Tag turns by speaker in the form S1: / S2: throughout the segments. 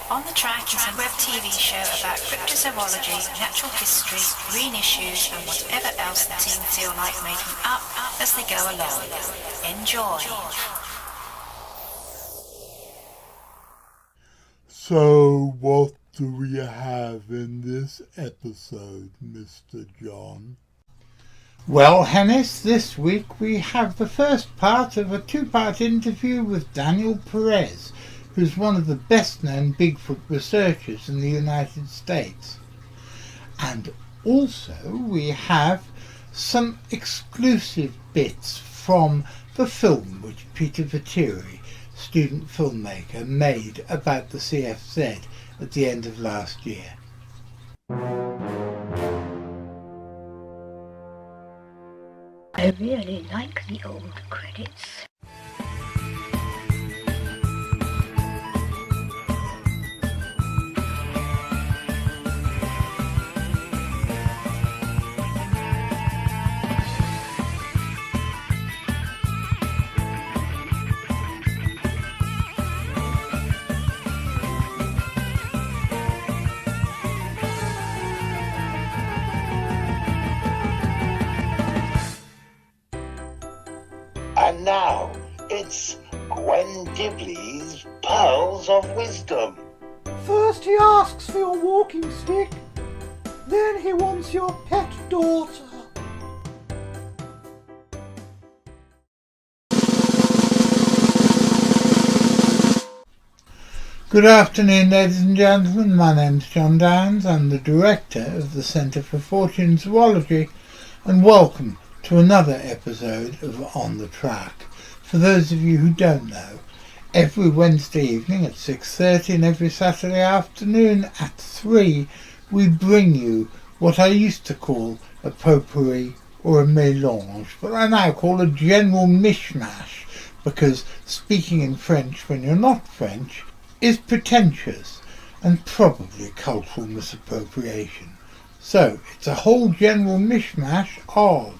S1: On the Track is a web TV show about cryptozoology, natural history, green issues and whatever else the team feel like making up as they go along. Enjoy!
S2: So what do we have in this episode, Mr. Jon?
S3: Well, Hennis, this week we have the first part of a two-part interview with Daniel Perez, who's one of the best-known Bigfoot researchers in the United States. And also we have some exclusive bits from the film which Peter Vetere, student filmmaker, made about the CFZ at the end of last year.
S4: I really like the old credits.
S5: And now, it's Gwen Dibley's Pearls of Wisdom.
S6: First he asks for your walking stick, then he wants your pet daughter.
S3: Good afternoon, ladies and gentlemen. My name's John Downs. I'm the director of the Centre for Fortean Zoology, and welcome to another episode of On the Track. For those of you who don't know, every Wednesday evening at 6:30 and every Saturday afternoon at 3, we bring you what I used to call a potpourri or a mélange, but I now call a general mishmash, because speaking in French when you're not French is pretentious and probably cultural misappropriation. So it's a whole general mishmash of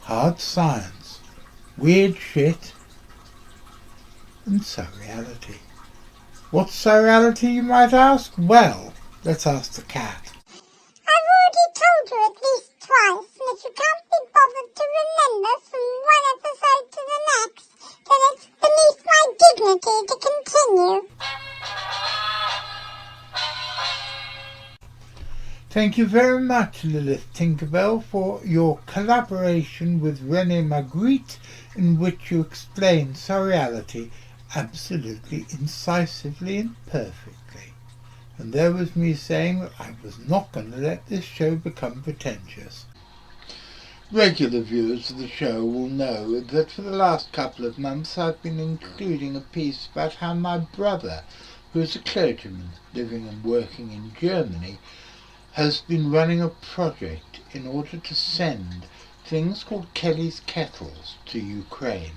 S3: hard science, weird shit, and surreality. What's surreality, you might ask? Well, let's ask the cat.
S7: I've already told you at least twice, and if you can't be bothered to remember from one episode to the next, then it's beneath my dignity to continue.
S3: Thank you very much, Lilith Tinkerbell, for your collaboration with René Magritte, in which you explain surreality absolutely incisively and perfectly. And there was me saying that I was not going to let this show become pretentious. Regular viewers of the show will know that for the last couple of months I've been including a piece about how my brother, who is a clergyman living and working in Germany, has been running a project in order to send things called Kelly's kettles to Ukraine.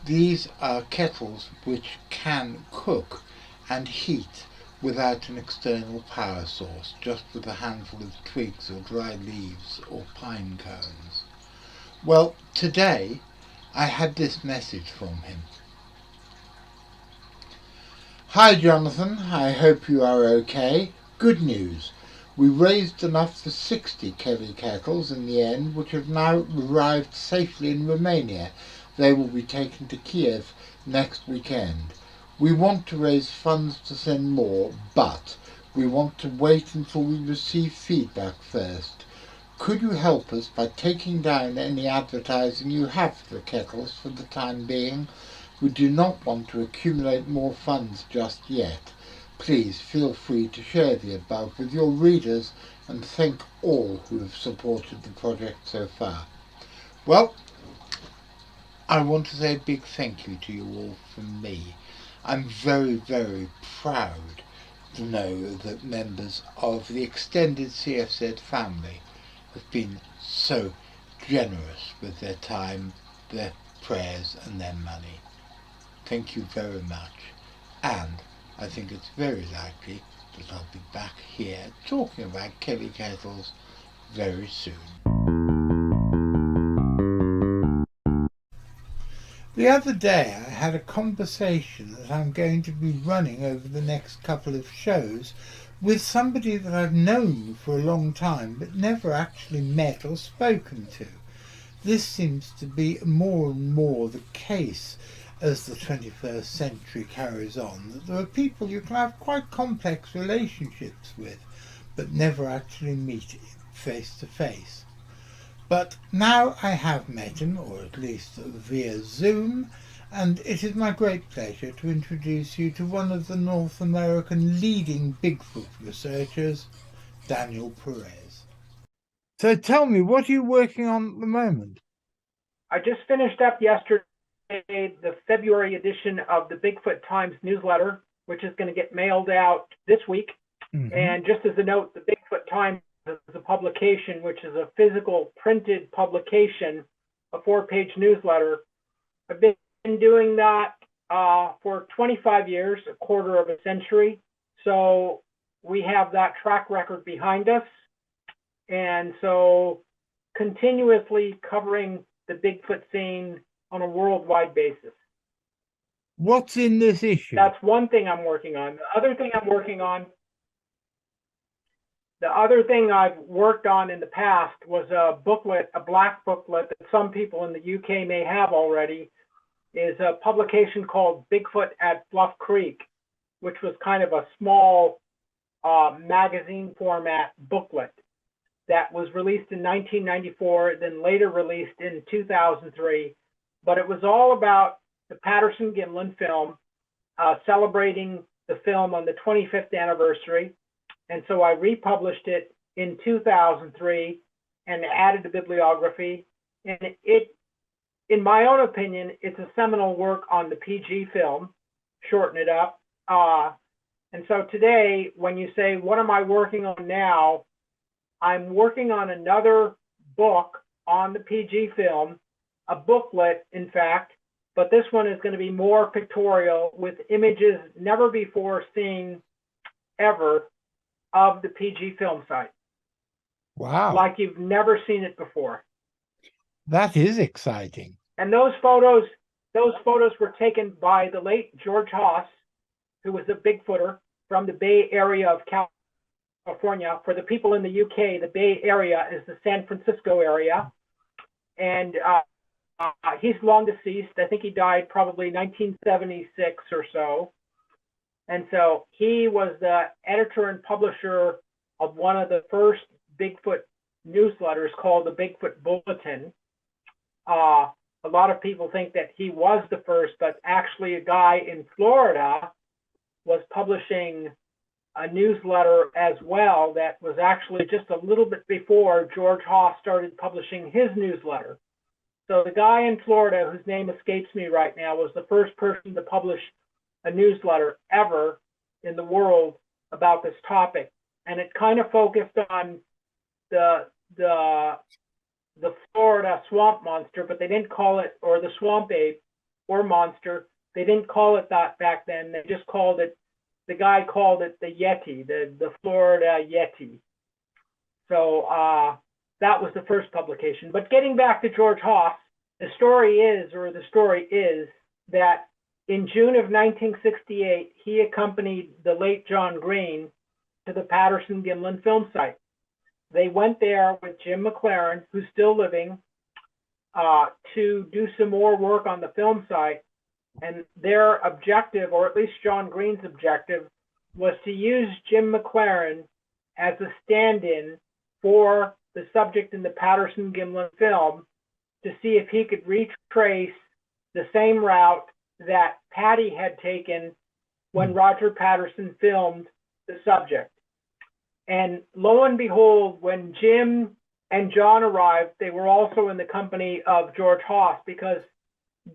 S3: These are kettles which can cook and heat without an external power source, just with a handful of twigs or dry leaves or pine cones. Well, today I had this message from him. Hi Jonathan, I hope you are okay. Good news. We raised enough for 60 Kelly kettles in the end, which have now arrived safely in Romania. They will be taken to Kiev next weekend. We want to raise funds to send more, but we want to wait until we receive feedback first. Could you help us by taking down any advertising you have for the kettles for the time being? We do not want to accumulate more funds just yet. Please feel free to share the above with your readers and thank all who have supported the project so far. Well, I want to say a big thank you to you all from me. I'm very, very proud to know that members of the extended CFZ family have been so generous with their time, their prayers and their money. Thank you very much, and I think it's very likely that I'll be back here talking about Kelly kettles very soon. The other day I had a conversation that I'm going to be running over the next couple of shows with somebody that I've known for a long time but never actually met or spoken to. This seems to be more and more the case as the 21st century carries on, that there are people you can have quite complex relationships with but never actually meet face to face. But now I have met him, or at least via Zoom, and it is my great pleasure to introduce you to one of the North American leading Bigfoot researchers, Daniel Perez. So tell me, what are you working on at the moment?
S8: I just finished up yesterday the February edition of the Bigfoot Times newsletter, which is going to get mailed out this week. Mm-hmm. And just as a note, the Bigfoot Times is a publication, which is a physical printed publication, a 4-page newsletter. I've been doing that for 25 years, a quarter of a century. So we have that track record behind us. And so continuously covering the Bigfoot scene on a worldwide basis.
S3: What's in this issue?
S8: That's one thing I'm working on. The other thing I've worked on in the past was a booklet, a black booklet that some people in the UK may have already, is a publication called Bigfoot at Bluff Creek, which was kind of a small magazine format booklet that was released in 1994, then later released in 2003. But it was all about the Patterson-Gimlin film, celebrating the film on the 25th anniversary. And so I republished it in 2003 and added a bibliography. And it, in my own opinion, it's a seminal work on the PG film, shorten it up. And so today, when you say, what am I working on now? I'm working on another book on the PG film, a booklet, in fact, but this one is going to be more pictorial with images never before seen ever of the PG film site.
S3: Wow.
S8: Like you've never seen it before.
S3: That is exciting.
S8: And those photos were taken by the late George Haas, who was a Bigfooter from the Bay Area of California. For the people in the UK, the Bay Area is the San Francisco area. And he's long deceased. I think he died probably 1976 or so. And so he was the editor and publisher of one of the first Bigfoot newsletters called the Bigfoot Bulletin. A lot of people think that he was the first, but actually a guy in Florida was publishing a newsletter as well that was actually just a little bit before George Haas started publishing his newsletter. So the guy in Florida, whose name escapes me right now, was the first person to publish a newsletter ever in the world about this topic. And it kind of focused on the Florida swamp monster, but they didn't call it, or the swamp ape or monster. They didn't call it that back then. They just called it, the guy called it the Yeti, the Florida Yeti. So that was the first publication. But getting back to George Haas, the story is that in June of 1968, he accompanied the late John Green to the Patterson-Gimlin film site. They went there with Jim McLaren, who's still living, to do some more work on the film site. And their objective, or at least John Green's objective, was to use Jim McLaren as a stand-in for the subject in the Patterson-Gimlin film to see if he could retrace the same route that Patty had taken when Roger Patterson filmed the subject. And lo and behold, when Jim and John arrived, they were also in the company of George Haas, because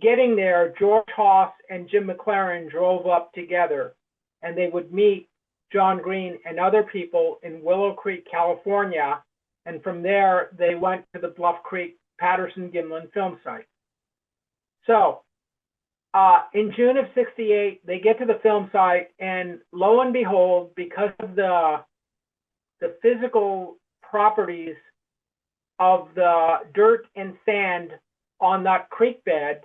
S8: getting there, George Haas and Jim McLaren drove up together, and they would meet John Green and other people in Willow Creek, California. And from there, they went to the Bluff Creek Patterson-Gimlin film site. So in June of '68, they get to the film site, and lo and behold, because of the physical properties of the dirt and sand on that creek bed,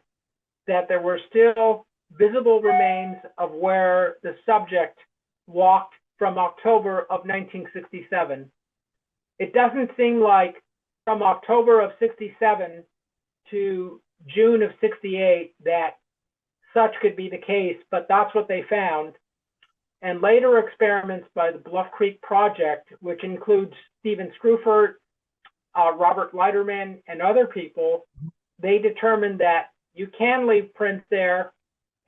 S8: that there were still visible remains of where the subject walked from October of 1967. It doesn't seem like from October of 67 to June of 68 that such could be the case, but that's what they found. And later experiments by the Bluff Creek Project, which includes Stephen Scrufert, Robert Leiterman, and other people, they determined that you can leave prints there,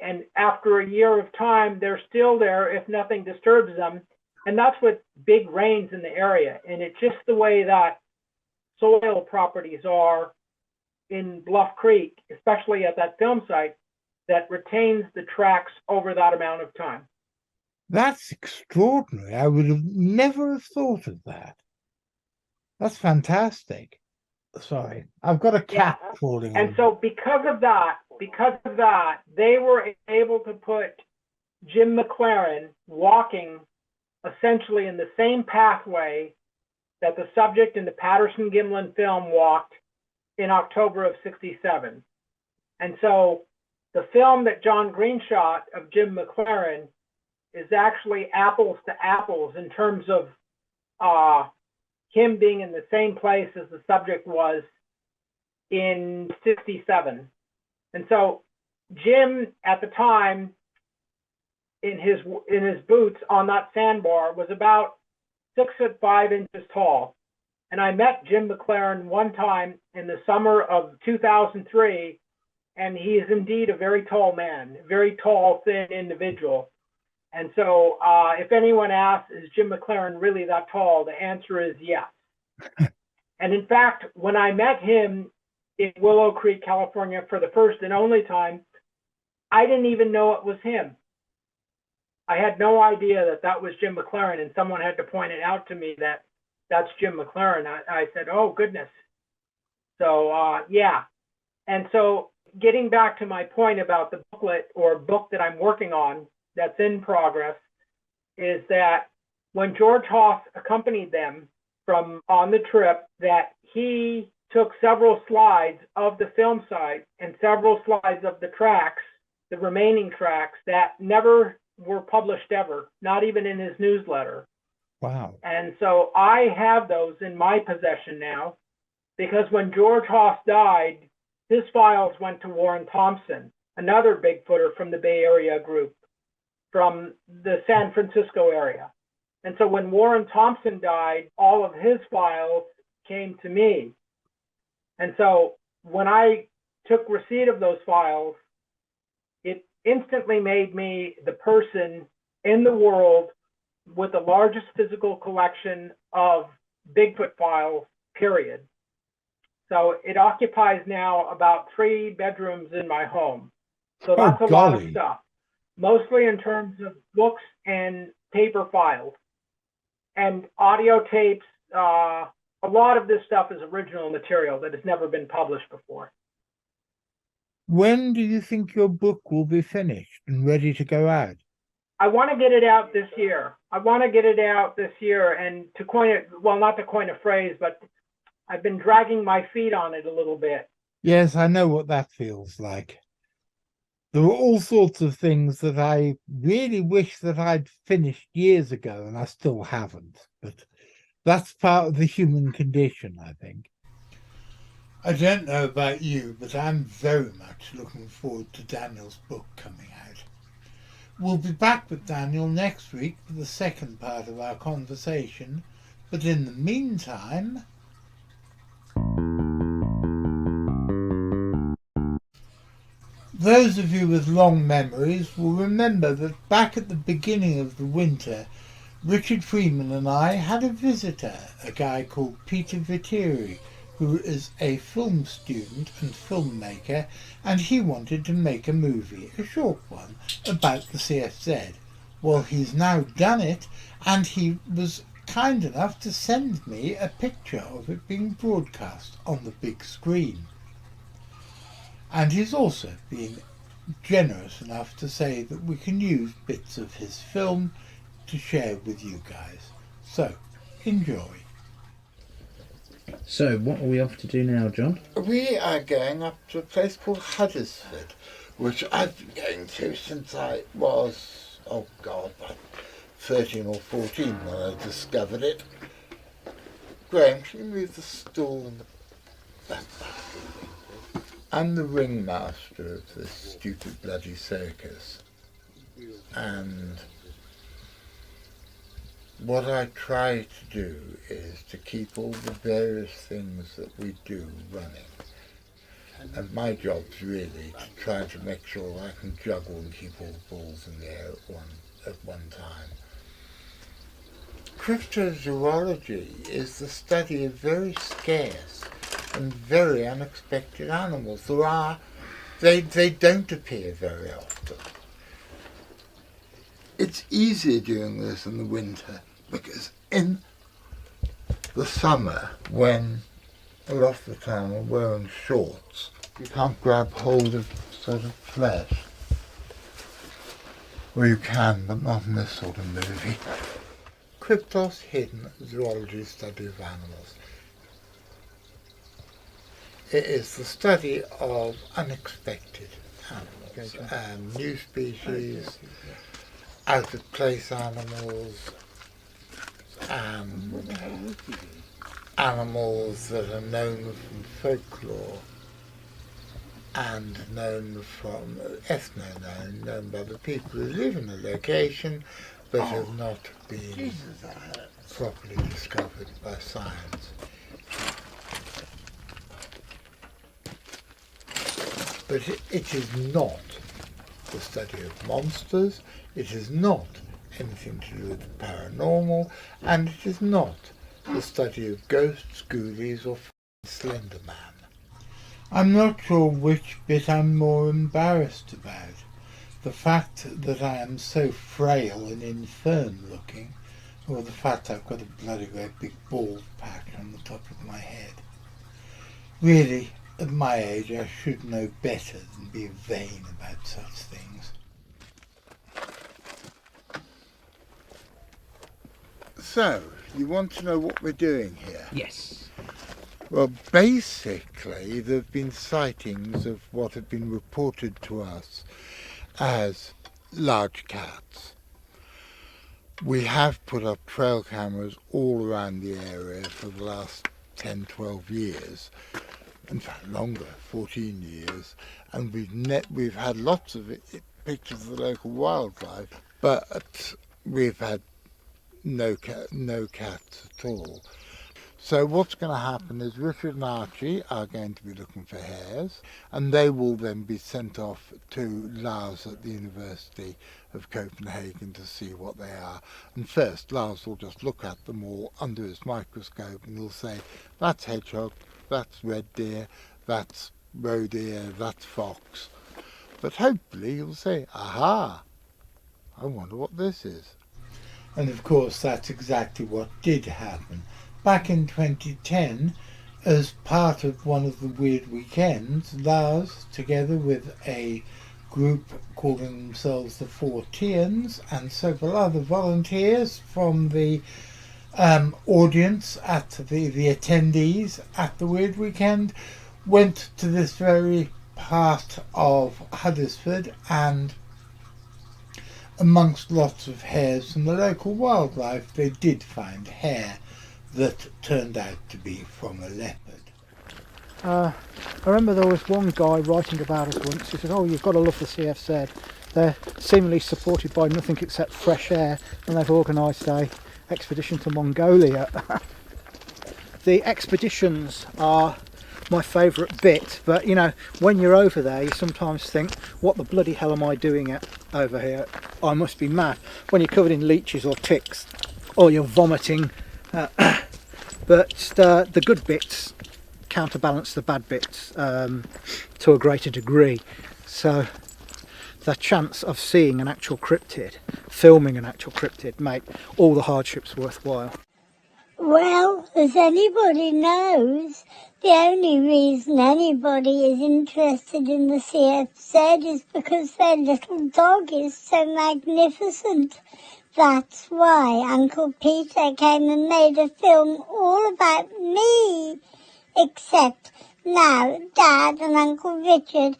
S8: and after a year of time, they're still there if nothing disturbs them. And that's with big rains in the area. And it's just the way that soil properties are in Bluff Creek, especially at that film site, that retains the tracks over that amount of time.
S3: That's extraordinary. I would have never have thought of that. That's fantastic. Sorry, I've got a cat crawling.
S8: And so because of that, they were able to put Jim McLaren walking essentially in the same pathway that the subject in the Patterson-Gimlin film walked in October of 67. And so the film that John Green shot of Jim McLaren is actually apples to apples in terms of him being in the same place as the subject was in 67. And so Jim at the time in his boots on that sandbar was about 6'5" tall. And I met Jim McLaren one time in the summer of 2003, and he is indeed a very tall man, very tall, thin individual. And so if anyone asks, is Jim McLaren really that tall? The answer is yes. And in fact, when I met him in Willow Creek, California for the first and only time, I didn't even know it was him. I had no idea that that was Jim McLaren, and someone had to point it out to me that that's Jim McLaren. I said, oh, goodness. So, yeah. And so getting back to my point about the booklet or book that I'm working on that's in progress is that when George Hoff accompanied them from on the trip, that he took several slides of the film site and several slides of the tracks, the remaining tracks that never were published ever, not even in his newsletter.
S3: Wow.
S8: And so I have those in my possession now, because when George Hoff died, his files went to Warren Thompson, another Bigfooter from the Bay Area group, from the San Francisco area. And so when Warren Thompson died, all of his files came to me. And so when I took receipt of those files, it instantly made me the person in the world with the largest physical collection of Bigfoot files, period. So it occupies now about 3 bedrooms in my home. So that's a lot of stuff, mostly in terms of books and paper files and audio tapes. A lot of this stuff is original material that has never been published before.
S3: When do you think your book will be finished and ready to go out?
S8: I want to get it out this year. And to coin it, well, not to coin a phrase, but I've been dragging my feet on it a little bit.
S3: Yes, I know what that feels like. There are all sorts of things that I really wish that I'd finished years ago, and I still haven't. But that's part of the human condition, I think.
S2: I don't know about you, but I'm very much looking forward to Daniel's book coming out. We'll be back with Daniel next week for the second part of our conversation, but in the meantime... Those of you with long memories will remember that back at the beginning of the winter, Richard Freeman and I had a visitor, a guy called Peter Vetere, who is a film student and filmmaker, and he wanted to make a movie, a short one, about the CFZ. Well, he's now done it, and he was kind enough to send me a picture of it being broadcast on the big screen. And he's also been generous enough to say that we can use bits of his film to share with you guys. So, enjoy.
S9: So, what are we off to do now, John?
S3: We are going up to a place called Huddersford, which I've been going to since I was, oh God, like 13 or 14 when I discovered it. Graham, can you move the stool and the back? I'm the ringmaster of this stupid bloody circus, and what I try to do is to keep all the various things that we do running. And my job's really to try to make sure I can juggle and keep all the balls in the air at one time. Cryptozoology is the study of very scarce and very unexpected animals. They don't appear very often. It's easier doing this in the winter because in the summer, when a lot of the time we're wearing shorts, you can't grab hold of sort of flesh. Well, you can, but not in this sort of movie. Cryptos, hidden zoology, study of animals. It is the study of unexpected animals, new species, out-of-place animals, and animals that are known from folklore and known from known by the people who live in a location but have not been properly discovered by science. But it is not the study of monsters, it is not anything to do with the paranormal, and it is not the study of ghosts, ghoulies, or Slender Man. I'm not sure which bit I'm more embarrassed about. The fact that I am so frail and infirm looking, or the fact I've got a bloody great big bald patch on the top of my head. Really, at my age, I should know better than be vain about such things. So, you want to know what we're doing here?
S6: Yes.
S3: Well, basically, there have been sightings of what have been reported to us as large cats. We have put up trail cameras all around the area for the last 10, 12 years. In fact, longer, 14 years. And we've had lots of pictures of the local wildlife, but we've had no cats at all. So what's going to happen is Richard and Archie are going to be looking for hares, and they will then be sent off to Lars at the University of Copenhagen to see what they are. And first, Lars will just look at them all under his microscope, and he'll say, that's hedgehog, that's red deer, that's roe deer, that's fox. But hopefully he'll say, aha, I wonder what this is. And of course that's exactly what did happen. Back in 2010, as part of one of the weird weekends, Lars, together with a group calling themselves the Forteans and several other volunteers from the audience at the attendees at the weird weekend, went to this very part of Huddersfield, and amongst lots of hares from the local wildlife, they did find hair that turned out to be from a leopard.
S6: I remember there was one guy writing about us once. He said, oh, you've got to love the CFZ. They're seemingly supported by nothing except fresh air, and they've organised a expedition to Mongolia. The expeditions are my favourite bit, but you know, when you're over there you sometimes think, what the bloody hell am I doing over here? I must be mad. When you're covered in leeches or ticks, or you're vomiting, but the good bits counterbalance the bad bits to a greater degree. So the chance of seeing an actual cryptid, filming an actual cryptid, make all the hardships worthwhile.
S7: Well, as anybody knows, the only reason anybody is interested in the CFZ is because their little dog is so magnificent. That's why Uncle Peter came and made a film all about me. Except now Dad and Uncle Richard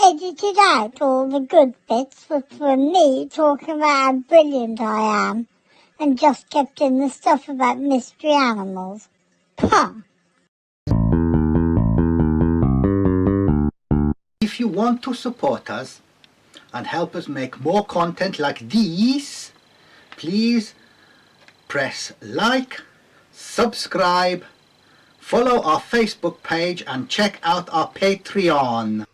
S7: edited out all the good bits from me talking about how brilliant I am and just kept in the stuff about mystery animals. Pah!
S9: If you want to support us and help us make more content like these, please press like, subscribe, follow our Facebook page and check out our Patreon.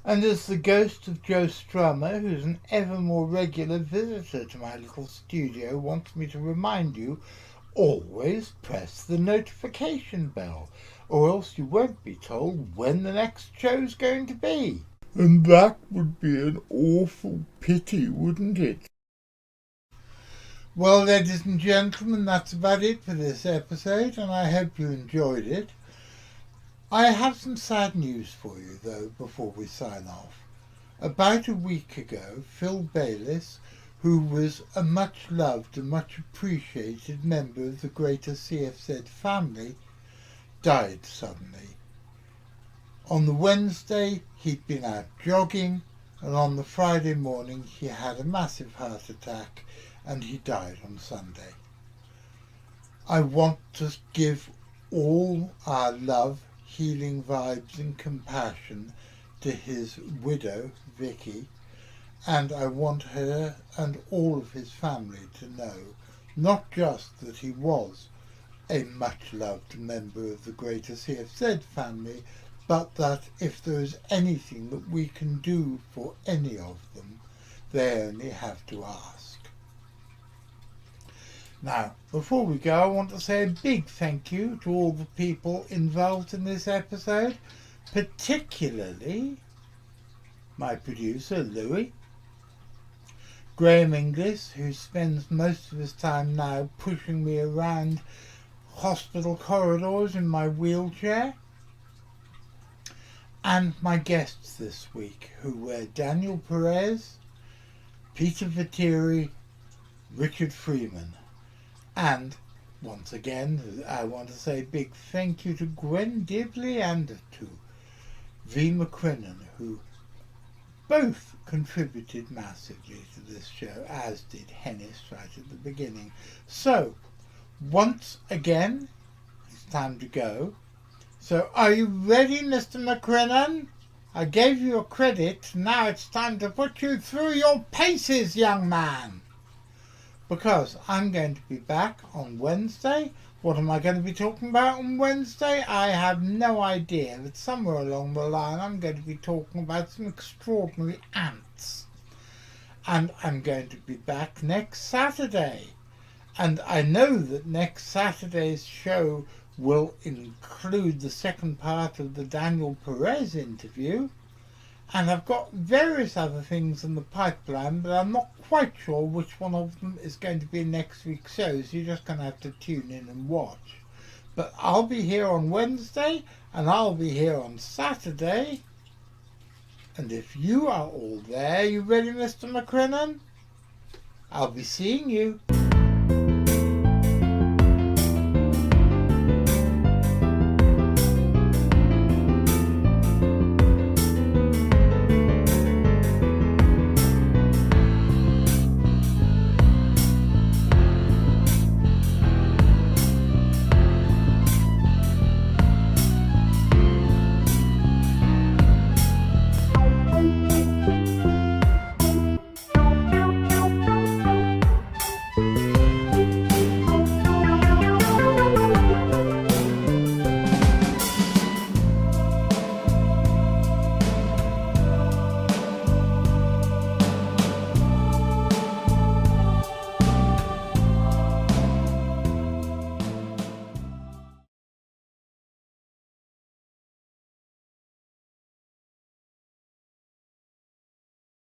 S2: And as the ghost of Joe Strummer, who's an ever more regular visitor to my little studio, wants me to remind you, always press the notification bell, or else you won't be told when the next show's going to be. And that would be an awful pity, wouldn't it? Well, ladies and gentlemen, that's about it for this episode, and I hope you enjoyed it. I have some sad news for you, though, before we sign off. About a week ago, Phil Bayliss, who was a much-loved and much-appreciated member of the greater CFZ family, died suddenly. On the Wednesday, he'd been out jogging, and on the Friday morning he had a massive heart attack, and he died on Sunday. I want to give all our love, healing vibes and compassion to his widow, Vicky, and I want her and all of his family to know not just that he was a much-loved member of the greater CFZ family, but that if there is anything that we can do for any of them, they only have to ask. Now, before we go, I want to say a big thank you to all the people involved in this episode, particularly my producer, Louis, Graham Inglis, who spends most of his time now pushing me around hospital corridors in my wheelchair, and my guests this week, who were Daniel Perez, Peter Vetere, Richard Freeman. And once again, I want to say a big thank you to Gwen Dibley and to V. McCrinnan, who both contributed massively to this show, as did Hennis right at the beginning. So, once again, it's time to go. So, are you ready, Mr. McCrinnan? I gave you a credit, now it's time to put you through your paces, young man. Because I'm going to be back on Wednesday. What am I going to be talking about on Wednesday? I have no idea, but somewhere along the line I'm going to be talking about some extraordinary ants. And I'm going to be back next Saturday. And I know that next Saturday's show will include the second part of the Daniel Perez interview. And I've got various other things in the pipeline, but I'm not quite sure which one of them is going to be next week's show, so you're just going to have to tune in and watch. But I'll be here on Wednesday, and I'll be here on Saturday. And if you are all there, you ready, Mr. McCrinnan? I'll be seeing you.